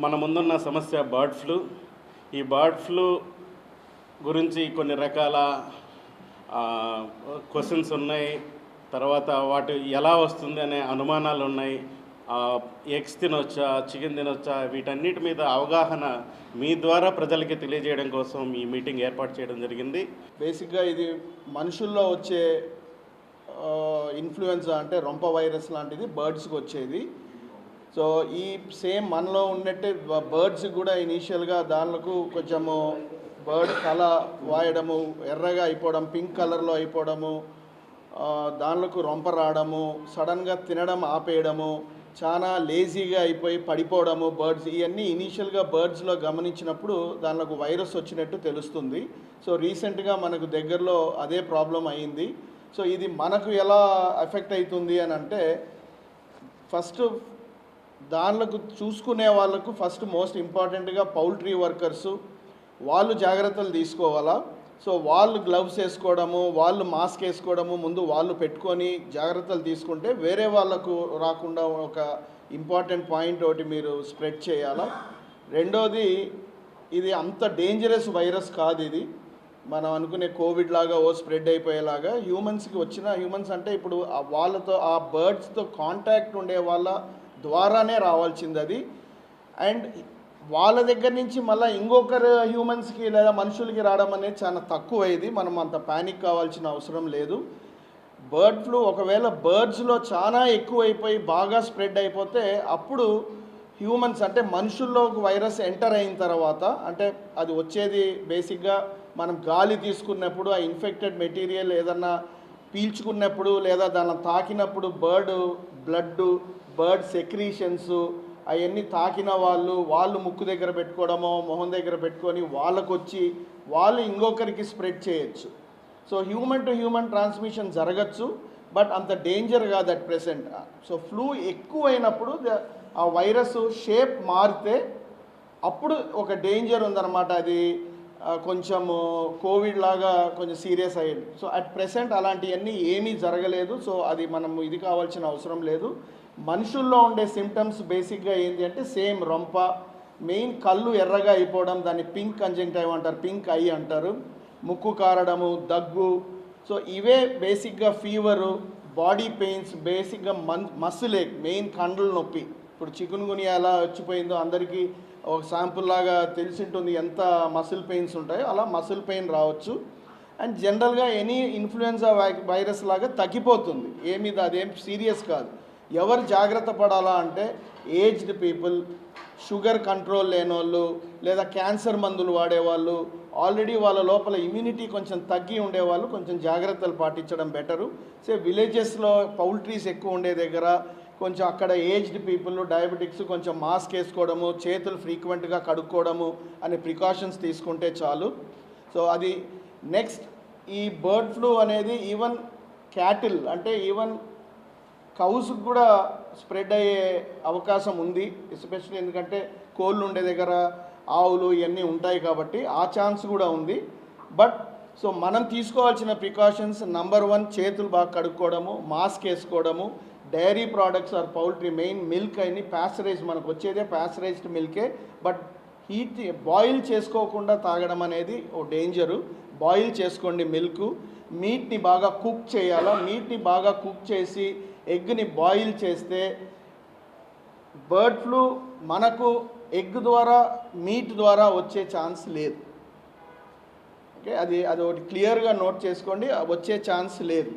మన ముందున్న సమస్య బర్డ్ ఫ్లూ. ఈ బర్డ్ ఫ్లూ గురించి కొన్ని రకాల క్వశ్చన్స్ ఉన్నాయి. తర్వాత వాటి ఎలా వస్తుంది అనే అనుమానాలు ఉన్నాయి. ఎగ్స్ తినొచ్చా, చికెన్ తినొచ్చా, వీటన్నిటి మీద అవగాహన మీ ద్వారా ప్రజలకి తెలియజేయడం కోసం ఈ మీటింగ్ ఏర్పాటు చేయడం జరిగింది. బేసిక్గా ఇది మనుషుల్లో వచ్చే ఇన్ఫ్లుయెన్జా అంటే రొంప వైరస్ లాంటిది బర్డ్స్కి వచ్చేది. సో ఈ సేమ్ మనలో ఉన్నట్టే బర్డ్స్ కూడా ఇనీషియల్గా దానిలకు కొంచెము బర్డ్ కల వాయడము, ఎర్రగా అయిపోవడం, పింక్ కలర్లో అయిపోవడము, దానిలకు రొంప రావడము, సడన్గా తినడం ఆపేయడము, చాలా లేజీగా అయిపోయి పడిపోవడము బర్డ్స్, ఇవన్నీ ఇనీషియల్గా బర్డ్స్లో గమనించినప్పుడు దానిలకు వైరస్ వచ్చినట్టు తెలుస్తుంది. సో రీసెంట్గా మనకు దగ్గరలో అదే ప్రాబ్లం అయింది. సో ఇది మనకు ఎలా ఎఫెక్ట్ అవుతుంది అని అంటే, ఫస్ట్ దానిలకు చూసుకునే వాళ్ళకు ఫస్ట్ మోస్ట్ ఇంపార్టెంట్గా పౌల్ట్రీ వర్కర్సు వాళ్ళు జాగ్రత్తలు తీసుకోవాలా. సో వాళ్ళు గ్లవ్స్ వేసుకోవడము, వాళ్ళు మాస్క్ వేసుకోవడము ముందు వాళ్ళు పెట్టుకొని జాగ్రత్తలు తీసుకుంటే వేరే వాళ్ళకు రాకుండా ఒక ఇంపార్టెంట్ పాయింట్ ఒకటి మీరు స్ప్రెడ్ చేయాలా. రెండోది, ఇది అంత డేంజరస్ వైరస్ కాదు. ఇది మనం అనుకునే కోవిడ్ లాగా స్ప్రెడ్ అయిపోయేలాగా హ్యూమన్స్ అంటే ఇప్పుడు వాళ్ళతో ఆ బర్డ్స్తో కాంటాక్ట్ ఉండే వాళ్ళ ద్వారానే రావాల్సింది అది. అండ్ వాళ్ళ దగ్గర నుంచి మళ్ళీ ఇంకొకరు హ్యూమన్స్కి లేదా మనుషులకి రావడం అనేది చాలా తక్కువ. ఇది మనం అంత ప్యానిక్ కావాల్సిన అవసరం లేదు. బర్డ్ ఫ్లూ ఒకవేళ బర్డ్స్లో చాలా ఎక్కువైపోయి బాగా స్ప్రెడ్ అయిపోతే అప్పుడు హ్యూమన్స్ అంటే మనుషుల్లో వైరస్ ఎంటర్ అయిన తర్వాత, అంటే అది వచ్చేది బేసిక్గా మనం గాలి తీసుకున్నప్పుడు ఆ ఇన్ఫెక్టెడ్ మెటీరియల్ ఏదన్నా పీల్చుకున్నప్పుడు లేదా దాన్ని తాకినప్పుడు బర్డ్ బ్లడ్, బర్డ్ సెక్రీషన్స్ అవన్నీ తాకిన వాళ్ళు ముక్కు దగ్గర పెట్టుకోవడమో మొహం దగ్గర పెట్టుకొని వాళ్ళకు వచ్చి వాళ్ళు ఇంకొకరికి స్ప్రెడ్ చేయొచ్చు. So human to human transmission జరగచ్చు, బట్ అంత డేంజర్ కాదు అట్ ప్రెసెంట్. సో ఫ్లూ ఎక్కువైనప్పుడు ఆ వైరస్ షేప్ మారితే అప్పుడు ఒక డేంజర్ ఉందన్నమాట. అది కొంచెము కోవిడ్ లాగా కొంచెం సీరియస్ అయ్యేది. సో అట్ ప్రెసెంట్ అలాంటివన్నీ ఏమీ జరగలేదు. సో అది మనం ఇది కావాల్సిన అవసరం లేదు. మనుషుల్లో ఉండే సిమ్టమ్స్ బేసిక్గా ఏంటి అంటే సేమ్ రొంప, మెయిన్ కళ్ళు ఎర్రగా అయిపోవడం, దాన్ని పింక్ కంజంక్టివ్ అంటారు, పింక్ ఐ అంటారు, ముక్కు కారడము, దగ్గు. సో ఇవే బేసిక్గా ఫీవరు, బాడీ పెయిన్స్, బేసిక్గా మసిల్ ఏక్, మెయిన్ కండల నొప్పి. ఇప్పుడు చికున్ గునియా ఎలా వచ్చిపోయిందో అందరికీ ఒక శాంపుల్ లాగా తెలిసింటుంది ఎంత మసిల్ పెయిన్స్ ఉంటాయో, అలా మసిల్ పెయిన్ రావచ్చు. అండ్ జనరల్గా ఎనీ ఇన్ఫ్లుయెన్జా వైరస్ లాగా తగ్గిపోతుంది, అదేం సీరియస్ కాదు. ఎవరు జాగ్రత్త పడాలా అంటే ఏజ్డ్ పీపుల్, షుగర్ కంట్రోల్ లేని వాళ్ళు, లేదా క్యాన్సర్ మందులు వాడేవాళ్ళు, ఆల్రెడీ వాళ్ళ లోపల ఇమ్యూనిటీ కొంచెం తగ్గి ఉండేవాళ్ళు కొంచెం జాగ్రత్తలు పాటించడం బెటరు. సో విలేజెస్లో పౌల్ట్రీస్ ఎక్కువ ఉండే దగ్గర కొంచెం అక్కడ ఏజ్డ్ పీపుల్, డయాబెటిక్స్ కొంచెం మాస్క్ వేసుకోవడము, చేతులు ఫ్రీక్వెంట్గా కడుక్కోవడము అనే ప్రికాషన్స్ తీసుకుంటే చాలు. సో అది నెక్స్ట్. ఈ బర్డ్ ఫ్లూ అనేది ఈవెన్ క్యాటిల్ అంటే ఈవెన్ కౌస్కి కూడా స్ప్రెడ్ అయ్యే అవకాశం ఉంది, ఎస్పెషల్లీ ఎందుకంటే కోళ్ళు ఉండే దగ్గర ఆవులు ఇవన్నీ ఉంటాయి కాబట్టి ఆ ఛాన్స్ కూడా ఉంది. బట్ సో మనం తీసుకోవాల్సిన ప్రికాషన్స్ నంబర్ 1 చేతులు బాగా కడుక్కోవడము, మాస్క్ వేసుకోవడము, dairy products or poultry, main milk అయిన ప్యాస్చరైజ్, మనకు వచ్చేదే ప్యాస్చరైజ్డ్ మిల్కే, బట్ హీట్ బాయిల్ చేసుకోకుండా తాగడం అనేది ఓ డేంజరు. బాయిల్ చేసుకోండి మిల్క్. మీట్ని బాగా కుక్ చేయాలా, మీట్ని బాగా కుక్ చేసి ఎగ్ని బాయిల్ చేస్తే బర్డ్ ఫ్లూ మనకు ఎగ్ ద్వారా మీట్ ద్వారా వచ్చే ఛాన్స్ లేదు. ఓకే, అది ఒకటి క్లియర్గా నోట్ చేసుకోండి, వచ్చే ఛాన్స్ లేదు.